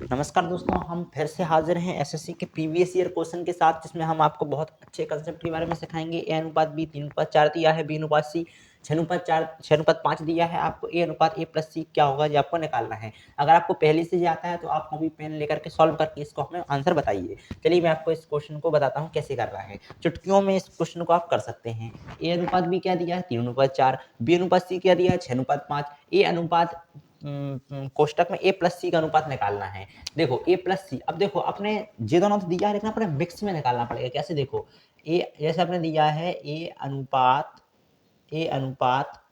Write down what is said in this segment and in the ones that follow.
नमस्कार दोस्तों, हम फिर से हाजिर हैं एसएससी के प्रीवियस ईयर क्वेश्चन के साथ, जिसमें हम आपको बहुत अच्छे कंसेप्ट के बारे में सिखाएंगे। ए अनुपात बी 3:4 दिया है, बी अनुपात सी 6:5 दिया है। आपको ए अनुपात ए प्लस सी क्या होगा ये आपको निकालना है। अगर आपको पहले से ये आता है तो आप कॉपी पेन लेकर के सॉल्व करके इसको हमें आंसर बताइए। चलिए मैं आपको इस क्वेश्चन को बताता हूँ कैसे करना है। चुटकियों में इस क्वेश्चन को आप कर सकते हैं। ए अनुपात बी क्या दिया है 3:4, बी अनुपात सी क्या दिया है 6:5, ए अनुपात कोष्टक में ए प्लस सी का अनुपात निकालना है। देखो ए प्लस सी, अब देखो अपने जे दोनों तो दिया है लेकिन अपने मिक्स में निकालना पड़ेगा। कैसे? देखो ए जैसे आपने दिया है ए अनुपात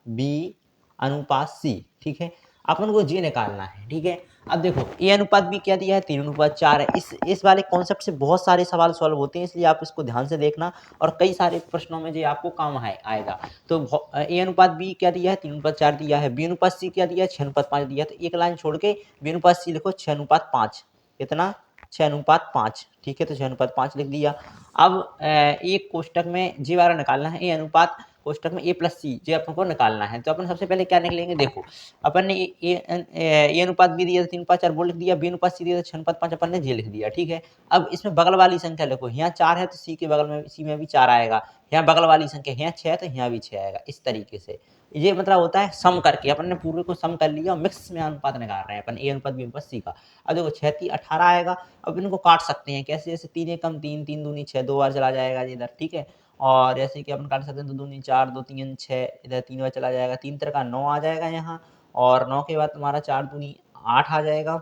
बी अनुपात सी, ठीक है। अपन को जे निकालना है, ठीक है। अब देखो ए अनुपात बी क्या दिया है 3:4 है। इस वाले कॉन्सेप्ट से बहुत सारे सवाल सॉल्व होते हैं, इसलिए आप इसको ध्यान से देखना और कई सारे प्रश्नों में ये आपको काम आएगा। तो ए अनुपात बी क्या दिया है 3:4 दिया है, बी अनुपात सी क्या दिया है 6:5 दिया है। तो एक लाइन छोड़ के बी अनुपात सी लिखो 6:5, कितना 6:5, ठीक है। तो 6:5 लिख दिया। अब एक कोष्टक में जी वाला निकालना है, ए अनुपात कोष्टक में ए प्लस सी जे अपन को निकालना है। तो अपन सबसे पहले क्या निकलेंगे? देखो अपन ने ए अनुपात बी दिया था 3:4 वो लिख दिया, बी अनुपात सी दिया था 6:5 अपन ने जे लिख दिया, ठीक है। अब इसमें बगल वाली संख्या लिखो, यहाँ 4 है तो सी के बगल में सी में भी 4 आएगा। यहाँ बगल वाली संख्या यहाँ 6 है तो यहाँ भी 6 आएगा। इस तरीके से ये मतलब होता है सम करके अपन ने पूरे को सम कर लिया और मिक्स में अनुपात निकाल रहे हैं अपन ए अनुपात बी अनुपात सी का। अब देखो 6 3 18 आएगा। अब इनको काट सकते हैं कैसे? जैसे 3 एकम 3, 3 दूनी 6, 2 बार चला जाएगा इधर, ठीक है। और जैसे कि अपन काट सकते हैं 2 दूनी 4, 2 3 6, इधर 3 बार चला जाएगा, 3 3 का 9 आ जाएगा यहाँ। और 9 के बाद तुम्हारा 4 दूनी 8 आ जाएगा,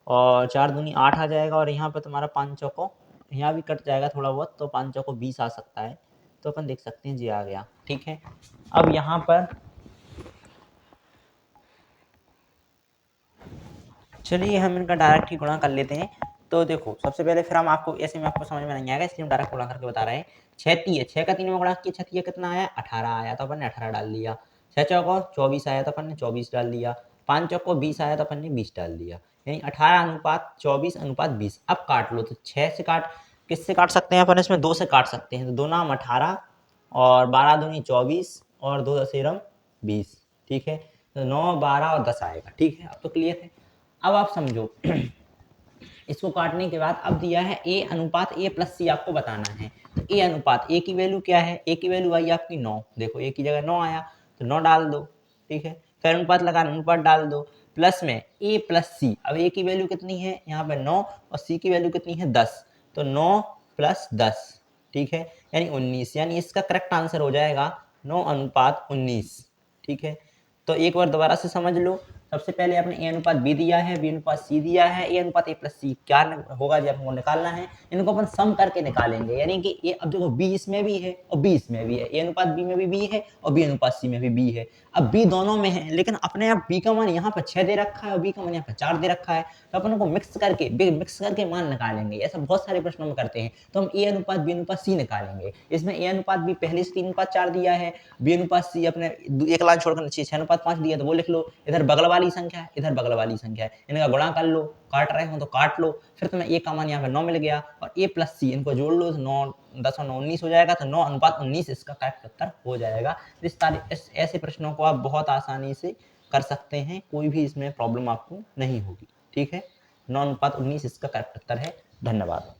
और 4 दूनी 8 आ जाएगा। और यहाँ पे तुम्हारा 5 चौको यहाँ भी कट जाएगा थोड़ा बहुत, तो 5 चौको 20 आ सकता है। तो अपन देख सकते हैं जी आ गया, ठीक है। अब यहाँ पर चलिए हम इनका डायरेक्ट ही गुणा कर लेते हैं। तो देखो सबसे पहले फिर हम आपको ऐसे में आपको समझ में नहीं आएगा, इसलिए हम डायरेक्ट गुणा करके बता रहे हैं। 6 3 है, 6 का 3 में गुणा किया 6 3 कितना आया 18 आया, तो अपन ने 18 डाल दिया। 6 चौको 24 आया तो अपन ने 24 डाल दिया। 5 चौको 20 आया तो अपन ने 20 डाल दिया। यानी 18 अनुपात 24 अनुपात 20। अब काट लो, तो 6 से काट किससे काट सकते हैं अपन? इसमें 2 से काट सकते हैं। तो 2 नाम 18 और 12 दूनी 24 और 2 दशेरम 20, ठीक है। तो 9 12 और 10 आएगा, ठीक है। अब तो क्लियर है। अब आप समझो इसको काटने के बाद अब दिया है ए अनुपात ए प्लस सी आपको बताना है। तो ए अनुपात ए की वैल्यू क्या है? ए की वैल्यू आई आपकी 9। देखो ए की जगह 9 आया तो 9 डाल दो, ठीक है। फिर अनुपात लगाना, अनुपात डाल दो, प्लस में ए प्लस सी। अब ए की वैल्यू कितनी है यहाँ पे 9 और सी की वैल्यू कितनी है 10। तो 9 + 10, ठीक है, यानी 19। यानी इसका करेक्ट आंसर हो जाएगा 9:19, ठीक है। तो एक बार दोबारा से समझ लो। सबसे पहले आपने ए अनुपात बी दिया है, बी अनुपात सी दिया है, ए अनुपात ए प्लस सी क्या होगा जब हमको निकालना है। इनको अपन सम करके निकालेंगे, यानी कि ए, अब देखो बी इसमें भी है और बी इसमें भी है, ए अनुपात बी में भी बी है और बी अनुपात सी में भी बी है। अब बी दोनों में है, लेकिन अपने आप बी का मान यहाँ पर 6 दे रखा है और बी का मान यहाँ पर 4 दे रखा है। तो अपन को मिक्स करके मान निकालेंगे। ऐसा बहुत सारे प्रश्नों में करते हैं। तो हम ए अनुपात बी अनुपात सी निकालेंगे। इसमें ए अनुपात बी पहले से 3:4 दिया है, बी अनुपात सी अपने एक लाइन छोड़कर 6:5 दिया, तो वो लिख लो। इधर बगल वाली संख्या है, इधर बगल वाली संख्या है, इनका गुणा कर लो। काट रहे हो तो काट लो। फिर तुम्हें ए का मान यहाँ पे 9 मिल गया और ए प्लस सी इनको जोड़ लो तो 9 10 और 9 19 हो जाएगा। तो 9:19 इसका करेक्ट उत्तर हो जाएगा। ऐसे प्रश्नों को आप बहुत आसानी से कर सकते हैं, कोई भी इसमें प्रॉब्लम आपको नहीं होगी, ठीक है। 9:19 इसका करेक्ट उत्तर है। धन्यवाद।